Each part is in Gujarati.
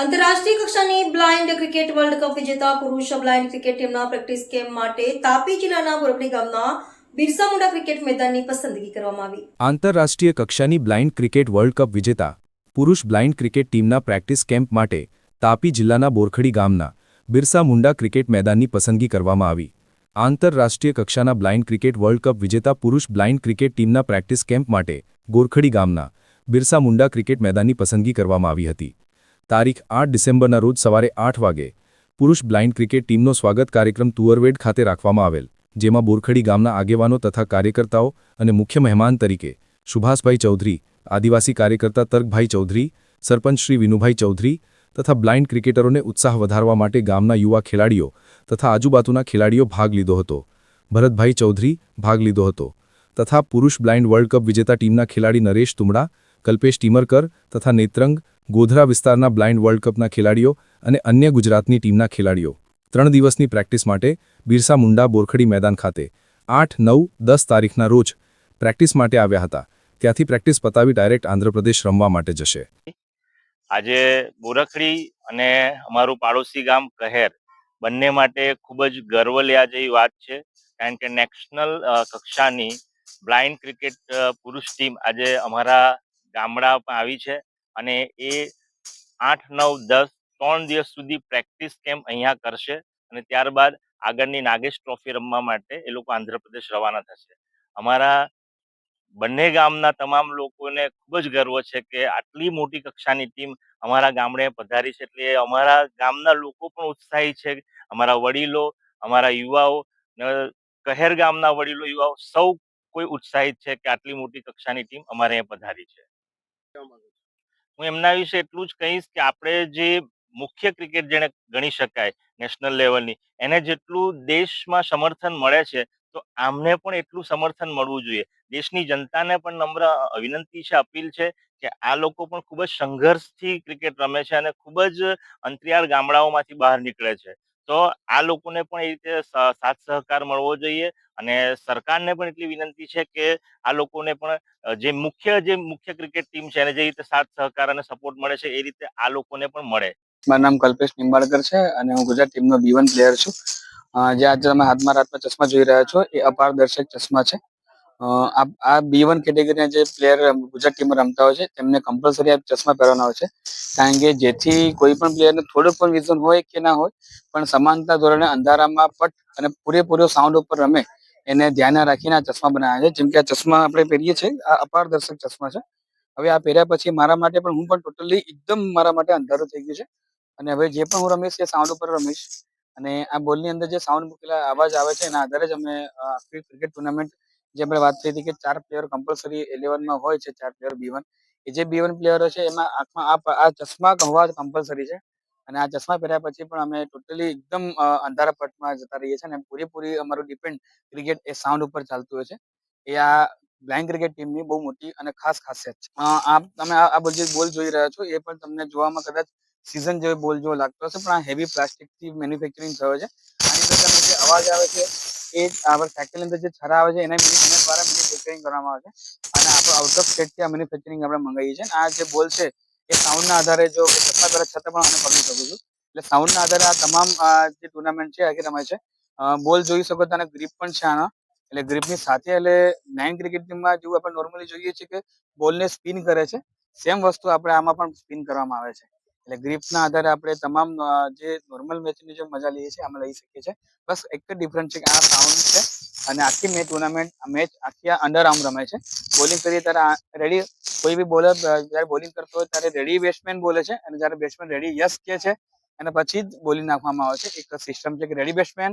આંતરરાષ્ટ્રીય કક્ષાની બ્લાઇન્ડ ક્રિકેટ વર્લ્ડ કપ વિજેતા પુરુષ બ્લાઇન્ડ ક્રિકેટ ટીમના પ્રેક્ટિસ કેમ્પ માટે તાપી જિલ્લાના બોરખડી ગામના બિરસા મુંડા ક્રિકેટ મેદાનની પસંદગી કરવામાં આવી। આંતરરાષ્ટ્રીય કક્ષાની બ્લાઇન્ડ ક્રિકેટ વર્લ્ડ કપ વિજેતા પુરુષ બ્લાઇન્ડ ક્રિકેટ ટીમના પ્રેક્ટિસ કેમ્પ માટે તાપી જિલ્લાના બોરખડી ગામના બિરસા મુંડા ક્રિકેટ મેદાનની પસંદગી કરવામાં આવી। આંતરરાષ્ટ્રીય કક્ષાના બ્લાઇન્ડ ક્રિકેટ વર્લ્ડ કપ વિજેતા પુરુષ બ્લાઇન્ડ ક્રિકેટ ટીમના પ્રેક્ટિસ કેમ્પ માટે બોરખડી ગામના બિરસા મુંડા ક્રિકેટ મેદાનની પસંદગી કરવામાં આવી હતી। તારીખ 8 ડિસેમ્બરના રોજ સવારે 8 વાગે પુરુષ બ્લાઇન્ડ ક્રિકેટ ટીમનો સ્વાગત કાર્યક્રમ તુવરવેડ ખાતે રાખવામાં આવેલ, જેમાં બોરખડી ગામના આગેવાનો તથા કાર્યકર્તાઓ અને મુખ્ય મહેમાન તરીકે સુભાષભાઈ ચૌધરી, આદિવાસી કાર્યકર્તા તર્કભાઈ ચૌધરી, સરપંચ શ્રી વિનુભાઈ ચૌધરી તથા બ્લાઇન્ડ ક્રિકેટરોને ઉત્સાહ વધારવા માટે ગામના યુવા ખેલાડીઓ તથા આજુબાજુના ખેલાડીઓ ભાગ લીધો હતો। ભરતભાઈ ચૌધરી ભાગ લીધો હતો તથા પુરુષ બ્લાઇન્ડ વર્લ્ડ કપ વિજેતા ટીમના ખેલાડી નરેશ તુમડા, કલ્પેશ ટીમરકર તથા નેત્રંગ ગોધરા વિસ્તારના બ્લાઇન્ડ વર્લ્ડ કપના ખેલાડીઓ અને અન્ય ગુજરાતની ટીમના ખેલાડીઓ 3 દિવસની પ્રેક્ટિસ માટે બિરસા મુંડા બોરખડી મેદાન ખાતે 8, 9, 10 તારીખના રોજ પ્રેક્ટિસ માટે આવ્યા હતા। ત્યાંથી પ્રેક્ટિસ પતાવી ડાયરેક્ટ આંધ્રપ્રદેશ રમવા માટે જશે। આજે બોરખડી અને અમારું પાડોશી ગામ કહેર બંને માટે ખૂબ જ ગર્વ લેવા જેવી વાત છે, કારણ કે નેશનલ કક્ષાની બ્લાઇન્ડ ક્રિકેટ પુરુષ ટીમ આજે અમારા ગામડામાં આવી છે અને એ 8, 9, 10 3 દિવસ સુધી પ્રેક્ટિસ કેમ્પ અહીંયા કરશે અને ત્યારબાદ આગળની નાગેશ ટ્રોફી રમવા માટે એ લોકો આંધ્રપ્રદેશ રવાના થશે। અમારા બંને ગામના તમામ લોકોને ખૂબ જ ગર્વ છે કે આટલી મોટી કક્ષાની ટીમ અમારા ગામડે પધારી છે, એટલે અમારા ગામના લોકો પણ ઉત્સાહી છે। અમારા વડીલો, અમારા યુવાઓ, કહેર ગામના વડીલો, યુવાઓ સૌ કોઈ ઉત્સાહિત છે કે આટલી મોટી કક્ષાની ટીમ અમારે અહીંયા પધારી છે। હું એમના વિશે એટલું જ કહીશ કે આપણે જે મુખ્ય ક્રિકેટ જેને ગણી શકાય નેશનલ લેવલની, એને જેટલું દેશમાં સમર્થન મળે છે તો આમને પણ એટલું સમર્થન મળવું જોઈએ। દેશની જનતાને પણ નમ્ર વિનંતી છે, અપીલ છે કે આ લોકો પણ ખૂબ જ સંઘર્ષથી ક્રિકેટ રમે છે અને ખૂબ જ અંતરિયાળ ગામડાઓમાંથી બહાર નીકળે છે, તો આ લોકોને પણ એ રીતે સાથ સહકાર મળવો જોઈએ અને સરકારને પણ એટલી વિનંતી છે કે આ લોકોને પણ જે મુખ્ય ક્રિકેટ ટીમ છે એને જે રીતે સાથ સહકાર અને સપોર્ટ મળે છે એ રીતે આ લોકોને પણ મળે। મારું નામ કલ્પેશ નિંબાળકર છે અને હું ગુજરાત ટીમનો B1 પ્લેયર છું। જે આજે તમે હાથમાં ચશ્મા જોઈ રહ્યા છો એ અપારદર્શક ચશ્મા છે। આ B1 કેટેગરીના જે પ્લેયર ગુજરાત ટીમમાં રમતા હોય છે તેમને કમ્પલસરી આ ચશ્મા પહેરવાના હોય છે, કારણ કે જેથી કોઈ પણ પ્લેયરને થોડું પણ વિઝન હોય કે ના હોય પણ સમાનતા ધોરણે અંધારામાં પટ અને પૂરેપૂરો સાઉન્ડ ઉપર રમે એને ધ્યાને રાખીને આ ચશ્મા બનાવ્યા છે। જેમ કે આ ચશ્મા આપણે પહેરીએ છીએ, આ અપારદર્શક ચશ્મા છે। હવે આ પહેર્યા પછી મારા માટે પણ હું પણ ટોટલી એકદમ મારા માટે અંધારું થઈ ગયું છે અને હવે જે પણ હું રમીશ એ સાઉન્ડ ઉપર રમીશ અને આ બોલની અંદર જે સાઉન્ડ મૂકેલા અવાજ આવે છે એના આધારે જ અમે આખી ક્રિકેટ ટુર્નામેન્ટ જે આપણે વાત કરી હતી કે 4 પ્લેયર કમ્પલસરી 11માં હોય છે, 4 પ્લેયર B1, એ જે B1 પ્લેયરો છે એમાં આંખમાં આ ચશ્મા હોવા કમ્પલસરી છે અને આ ચશ્મા પહેર્યા પછી પણ અમે ટોટલી એકદમ અંધારા પટમાં જતા રહીએ છીએ અને પૂરેપૂરી અમારું ડિપેન્ડ ક્રિકેટ એ સાઉન્ડ ઉપર ચાલતું હોય છે। એ આ બ્લાઇન્ડ ક્રિકેટ ટીમની બહુ મોટી અને ખાસ ખાસિયત છે। તમે આ બધી બોલ જોઈ રહ્યા છો એ પણ તમને જોવામાં કદાચ સીઝન જેવો બોલ જેવો લાગતો હશે, પણ આ હેવી પ્લાસ્ટિકથી મેન્યુફેક્ચરિંગ થયો છે। આની અંદર તમે જે અવાજ આવે છે એ આપણે ફેક્ટરીની અંદર જે છરા આવે છે એના દ્વારા મેન્યુફેક્ચરિંગ કરવામાં આવે છે અને આપણે આઉટ ઓફ સ્ટેટથી આ મેન્યુફેક્ચરિંગ આપણે મંગાવીએ છીએ। આ જે બોલ છે એ સાઉન્ડના આધારે જો ચશ્મા પહેલા છતાં પણ આને પકડી શકું છું, એટલે સાઉન્ડના આધારે આ તમામ જે ટુર્નામેન્ટ છે આખી રમાય છે। બોલ જોઈ શકો તો આને ગ્રીપ પણ છે આના, એટલે ગ્રીપની સાથે એટલે નાઇન ક્રિકેટ ટીમમાં જેવું આપણે નોર્મલી જોઈએ છીએ કે બોલને સ્પિન કરે છે, સેમ વસ્તુ આપણે આમાં પણ સ્પિન કરવામાં આવે છે। એટલે ગ્રીપના આધારે આપણે તમામ જે નોર્મલ મેચની જે મજા લઈએ છીએ આમાં લઈ શકીએ છીએ। બસ એક જ ડિફરન્સ છે કે આ સાઉન્ડ છે અને આખી મેચ આખી અંડર આર્મ રમાય છે। બોલિંગ કરીએ ત્યારે રેડી કોઈ બી બોલર જ્યારે બોલિંગ કરતો હોય ત્યારે રેડી બેટ્સમેન બોલે છે અને જ્યારે બેટ્સમેન રેડી યસ કહે છે અને પછી જ બોલિંગ નાખવામાં આવે છે। એક સિસ્ટમ છે કે રેડી બેટ્સમેન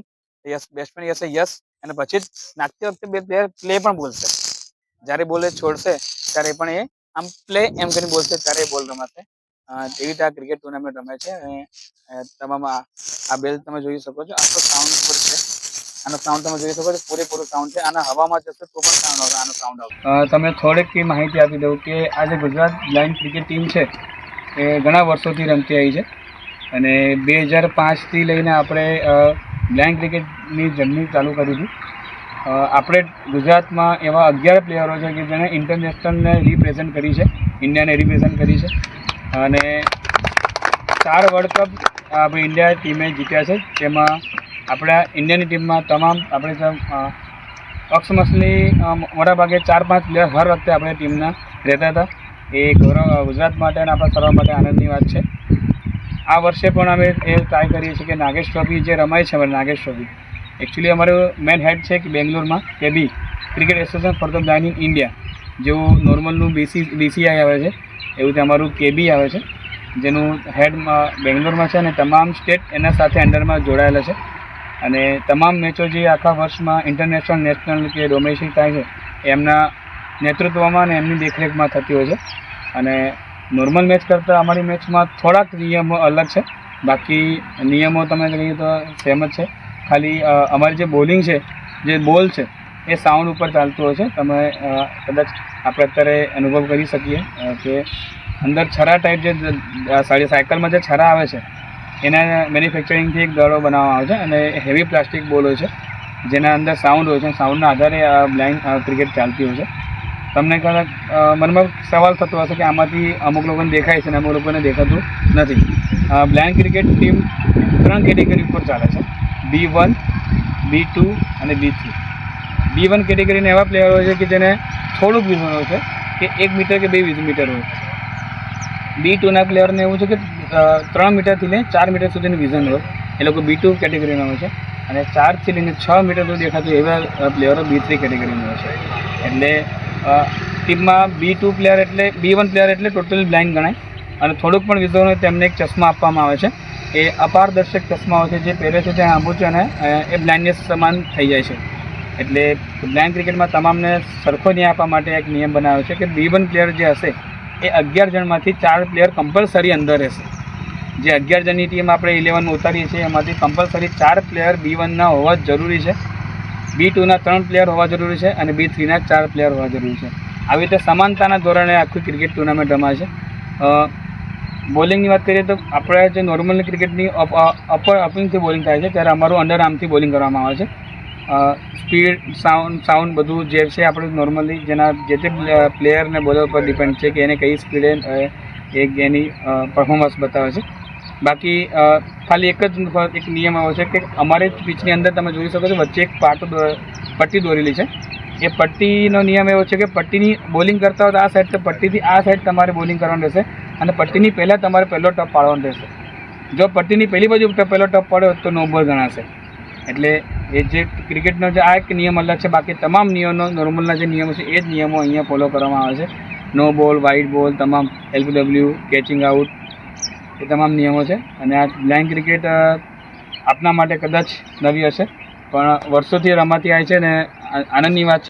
બેટ્સમેન યસ અને પછી જ નાખતી વખતે બે પ્લેયર પ્લે પણ બોલશે, જ્યારે બોલે છોડશે ત્યારે પણ એ આમ પ્લે એમ કરીને બોલશે ત્યારે બોલ રમાશે। એવી રીતે આ ક્રિકેટ ટુર્નામેન્ટ રમે છે અને તમામ આ બેલ તમે જોઈ શકો છો, આખો સાઉન્ડ ઉપર છે। આનો સાઉન્ડ તમે જોઈ શકો છો, પૂરેપૂરો સાઉન્ડ છે। આના હવામાં જશે તો પણ સાઉન્ડ આવશે, આનો સાઉન્ડ આવશે। તમે થોડીક માહિતી આપી દઉં કે આ જે ગુજરાત બ્લાઇન્ડ ક્રિકેટ ટીમ છે એ ઘણા વર્ષોથી રમતી આવી છે અને 2005થી લઈને આપણે બ્લાઇન્ડ ક્રિકેટની જર્ની ચાલુ કરી હતી। આપણે ગુજરાતમાં એવા 11 પ્લેયરો છે કે જેણે ઇન્ટરનેશનલને રિપ્રેઝેન્ટ કરી છે, ઇન્ડિયાને રિપ્રેઝેન્ટ કરી છે અને 4 વર્લ્ડ કપ આપણી ઇન્ડિયા ટીમે જીત્યા છે. તેમાં આપણા ઇન્ડિયાની ટીમમાં તમામ આપણે અક્ષમસલી મોટાભાગે 4-5 પ્લેયર હર વખતે આપણે ટીમના રહેતા હતા. એ ગૌરવ ગુજરાત માટે અને આપણા સર્વ માટે આનંદની વાત છે. આ વર્ષે પણ અમે એ ટ્રાય કરીએ છીએ કે નાગેશ ટ્રોફી જે રમાય છે અમારી નાગેશ ટ્રોફી એકચ્યુઅલી અમારું મેન હેડ છે કે બેંગ્લોરમાં કેબી cricket association for the blind in India, જેવું નોર્મલનું બીસીઆઈ આવે છે એવું તે અમારું કેબી આવે છે, જેનું હેડ બેંગ્લોરમાં છે અને તમામ સ્ટેટ એના સાથે અંડરમાં જોડાયેલા છે. અને તમામ મેચો જે આખા વર્ષમાં ઇન્ટરનેશનલ, નેશનલ કે ડોમેસ્ટિક થાય છે એમના નેતૃત્વમાં અને એમની દેખરેખમાં થતી હોય છે. અને નોર્મલ મેચ કરતાં અમારી મેચમાં થોડાક નિયમો અલગ છે, બાકી નિયમો તમે કહીએ તો સેમ જ છે. ખાલી અમારી જે બોલિંગ છે, જે બોલ છે એ સાઉન્ડ ઉપર ચાલતું હોય છે. તમે કદાચ આપણે અત્યારે અનુભવ કરી શકીએ કે અંદર છરા ટાઈપ જે સાયકલમાં જે છરા આવે છે એના મેન્યુફેક્ચરિંગથી એક દડો બનાવવામાં આવે છે અને હેવી પ્લાસ્ટિક બોલ હોય છે જેના અંદર સાઉન્ડ હોય છે. સાઉન્ડના આધારે આ બ્લાઇન્ડ ક્રિકેટ ચાલતી હોય છે. તમને કદાચ મનમાં સવાલ થતો હશે કે આમાંથી અમુક લોકોને દેખાય છે અને અમુક લોકોને દેખાતું નથી. બ્લાઇન્ડ ક્રિકેટ ટીમ 3 કેટેગરી ઉપર ચાલે છે: B1, B2 અને B3. B1 કેટેગરીના એવા પ્લેયર હોય છે કે જેને થોડુંક વિઝન હોય છે કે 1 મીટર કે 2 મીટર હોય છે. B2ના પ્લેયરને એવું છે કે 3 મીટરથી લઈને 4 મીટર સુધીનું વિઝન હોય, એ લોકો B2 કેટેગરીના હોય છે. અને 4થી લઈને 6 મીટર સુધી દેખાતું એવા પ્લેયરો B3 કેટેગરીના હોય છે. એટલે ટીમમાં B2 પ્લેયર એટલે B1 પ્લેયર એટલે ટોટલ બ્લાઇન્ડ ગણાય. અને થોડુંક પણ વિઝન હોય તેમને એક ચશ્મા આપવામાં આવે છે. એ અપારદર્શક ચશ્મા હોય છે, જે પહેરે છે ત્યાં આંબુ છે અને એ બ્લાઇન્ડનેસ સમાન થઈ જાય છે. એટલે બ્લાઇન્ડ ક્રિકેટમાં તમામને સરખો ન્યાય આપવા માટે એક નિયમ બનાવ્યો છે કે B1 પ્લેયર જે હશે એ 11 જણમાંથી 4 પ્લેયર કમ્પલસરી અંદર રહેશે. જે 11 જણની ટીમ આપણે 11માં ઉતારીએ છીએ એમાંથી કમ્પલસરી 4 પ્લેયર B1ના હોવા જ જરૂરી છે, B2ના 3 પ્લેયર હોવા જરૂરી છે અને B3ના 4 પ્લેયર હોવા જરૂરી છે. આવી રીતે સમાનતાના ધોરણે આખી ક્રિકેટ ટુર્નામેન્ટ રમાય છે. બોલિંગની વાત કરીએ તો આપણે જે નોર્મલ ક્રિકેટની અપિંગથી બોલિંગ થાય છે ત્યારે અમારું અંડર આર્મથી બોલિંગ કરવામાં આવે છે. સ્પીડ, સાઉન્ડ બધું જે છે આપણે નોર્મલી જેના જે તે પ્લેયરને બોલર પર ડિપેન્ડ છે કે એને કઈ સ્પીડે એની પરફોર્મન્સ બતાવે છે. બાકી ખાલી એક નિયમ આવ્યો છે કે અમારે પિચની અંદર તમે જોઈ શકો છો વચ્ચે એક પટ્ટી દોરેલી છે. એ પટ્ટીનો નિયમ એવો છે કે પટ્ટીની બોલિંગ કરતા હોય તો આ સાઈડ, તો પટ્ટીથી આ સાઈડ તમારે બોલિંગ કરવાનું રહેશે અને પટ્ટીની પહેલાં તમારે પહેલો ટપ પાડવાનો રહેશે. જો પટ્ટીની પહેલી બાજુ પહેલો ટપ પાડ્યો તો નો બોલ ગણાશે. એટલે એ જે ક્રિકેટનો જે આ એક નિયમ અલગ છે, બાકી તમામ નિયમો નોર્મલના જે નિયમો છે એ જ નિયમો અહીંયા ફોલો કરવામાં આવે છે. નો બોલ, વાઇડ બોલ, તમામ LBW, કેચિંગ આઉટ, એ તમામ નિયમો છે. અને આ બ્લાઇન્ડ ક્રિકેટ આપના માટે કદાચ નવી હશે પણ વર્ષોથી રમાતી આવી છે અને આનંદની વાત છે